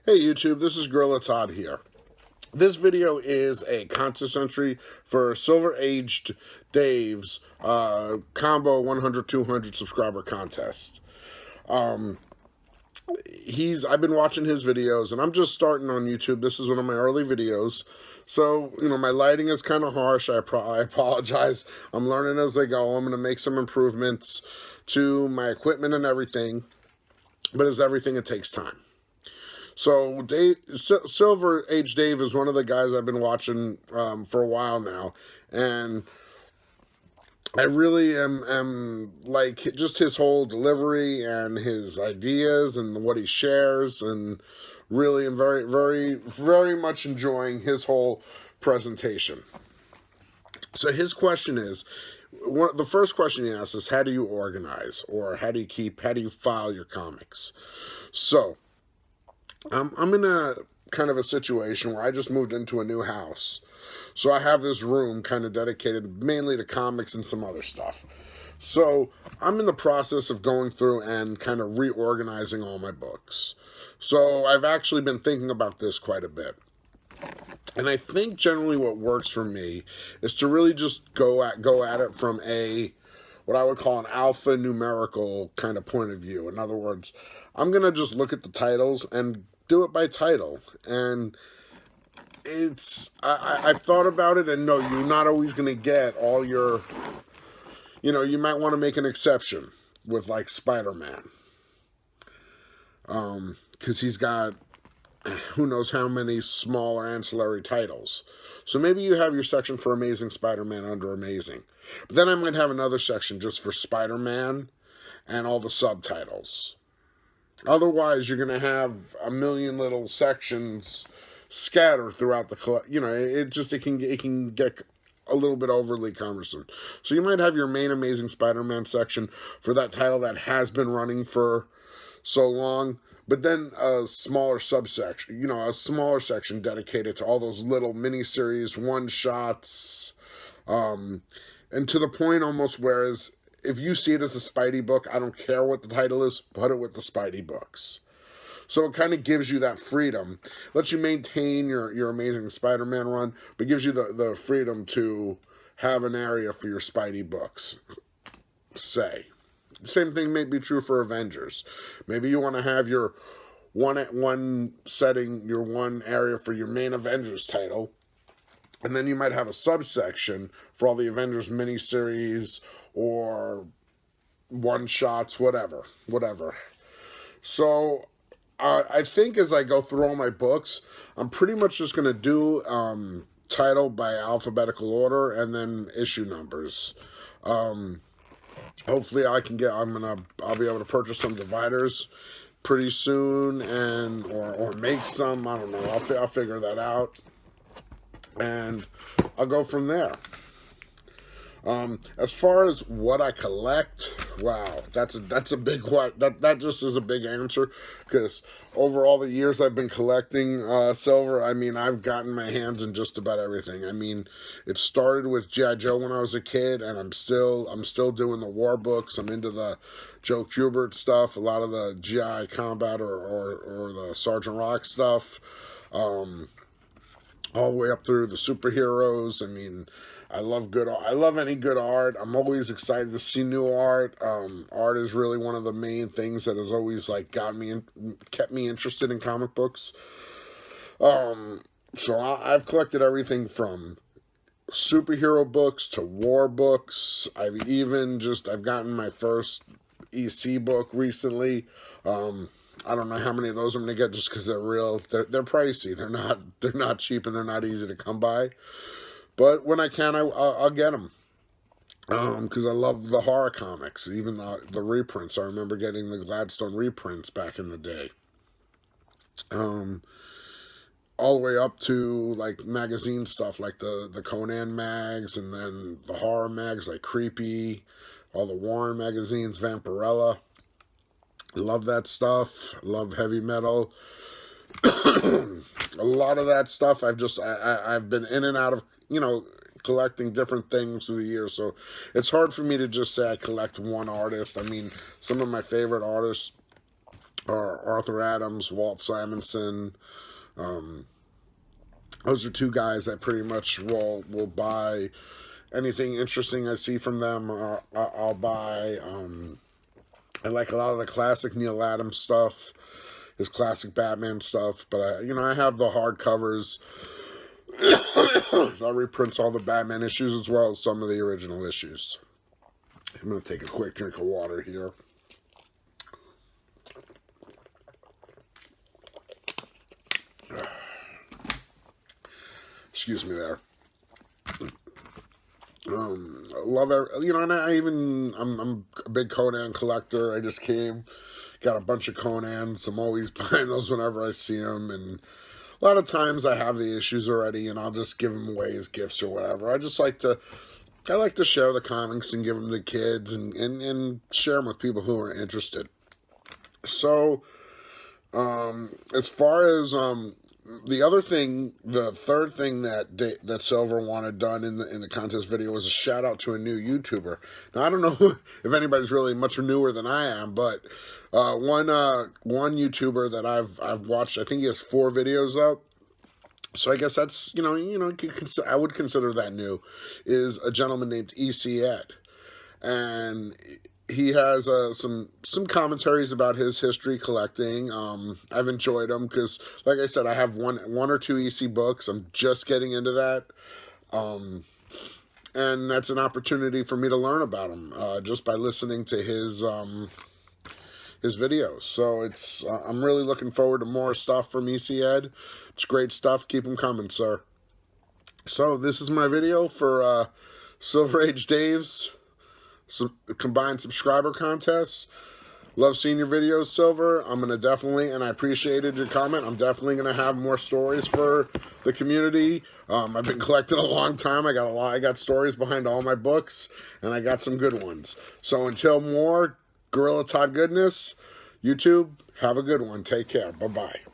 Hey YouTube, this is Gorilla Todd here. This video is a contest entry for Silver Aged Dave's combo 100-200 subscriber contest. I've been watching his videos, and I'm just starting on YouTube. This is one of my early videos, so my lighting is kind of harsh. I apologize. I'm learning as I go. I'm going to make some improvements to my equipment and everything, but as everything, it takes time. So Silver Age Dave is one of the guys I've been watching for a while now, and I really am like just his whole delivery and his ideas and what he shares, and really am very much enjoying his whole presentation. So his question is, the first question he asks is, how do you organize, or how do you file your comics? So I'm in a kind of a situation where I just moved into a new house. So I have this room kind of dedicated mainly to comics and some other stuff. So I'm in the process of going through and kind of reorganizing all my books. So I've actually been thinking about this quite a bit. And I think generally what works for me is to really just go at it from what I would call an alphanumerical kind of point of view. In other words, I'm going to just look at the titles and do it by title. And I've thought about it, and no, you're not always going to get all your, you might want to make an exception with like Spider-Man. Because he's got who knows how many smaller ancillary titles. So maybe you have your section for Amazing Spider-Man under Amazing. But then I might have another section just for Spider-Man and all the subtitles. Otherwise, you're going to have a million little sections scattered throughout the, it can get a little bit overly cumbersome. So you might have your main Amazing Spider-Man section for that title that has been running for so long, but then a smaller subsection, a smaller section dedicated to all those little miniseries, one-shots, and to the point almost whereas if you see it as a Spidey book, I don't care what the title is, put it with the Spidey books. So it kind of gives you that freedom, lets you maintain your Amazing Spider-Man run, but gives you the freedom to have an area for your Spidey books, say. The same thing may be true for Avengers. Maybe you want to have your one area for your main Avengers title, and then you might have a subsection for all the Avengers miniseries or one-shots, whatever. So I think as I go through all my books, I'm pretty much just going to do title by alphabetical order and then issue numbers. Hopefully I'll be able to purchase some dividers pretty soon, and or make some. I don't know. I'll figure that out, and I'll go from there. As far as what I collect, wow, that's a big what. That just is a big answer, because over all the years I've been collecting silver, I've gotten my hands in just about everything. It started with G.I. Joe when I was a kid, and I'm still doing the war books. I'm into the Joe Kubert stuff, a lot of the G.I. Combat or the Sergeant Rock stuff, all the way up through the superheroes. I love any good art. I'm always excited to see new art. Art is really one of the main things that has always kept me interested in comic books. So I've collected everything from superhero books to war books. I've gotten my first EC book recently. I don't know how many of those I'm gonna get, just because they're pricey. They're not cheap, and they're not easy to come by. But when I can, I'll get them. Because I love the horror comics, even the reprints. I remember getting the Gladstone reprints back in the day. All the way up to like magazine stuff, like the Conan mags, and then the horror mags like Creepy, all the Warren magazines, Vampirella. Love that stuff. Love heavy metal. A lot of that stuff I've been in and out of, collecting different things through the years, so it's hard for me to just say I collect one artist. Some of my favorite artists are Arthur Adams, Walt Simonson. Those are two guys that pretty much will buy anything interesting I see from them. I'll buy. I like a lot of the classic Neil Adams stuff, his classic Batman stuff. But I have the hardcovers. I reprints all the Batman issues as well as some of the original issues. I'm gonna take a quick drink of water here. Excuse me there. Love it. And I'm a big Conan collector. I just got a bunch of Conans. I'm always buying those whenever I see them, and a lot of times I have the issues already, and I'll just give them away as gifts or whatever. I like to share the comics and give them to kids and share them with people who are interested. So, as far as the third thing that Silver wanted done in the contest video was a shout out to a new YouTuber. Now I don't know if anybody's really much newer than I am, but one YouTuber that I've watched, I think he has 4 videos up. So I guess that's I would consider that new, is a gentleman named EC Ed, and he has some commentaries about his history collecting. I've enjoyed them because, like I said, I have one or two EC books. I'm just getting into that, and that's an opportunity for me to learn about him just by listening to his videos. So I'm really looking forward to more stuff from EC Ed. It's great stuff. Keep them coming, sir. So this is my video for Silver Age Dave's combined subscriber contests. Love seeing your videos, Silver. I'm going to definitely, and I appreciated your comment, I'm definitely going to have more stories for the community. I've been collecting a long time. I got stories behind all my books, and I got some good ones. So until more Gorilla Todd goodness, YouTube, have a good one. Take care. Bye-bye.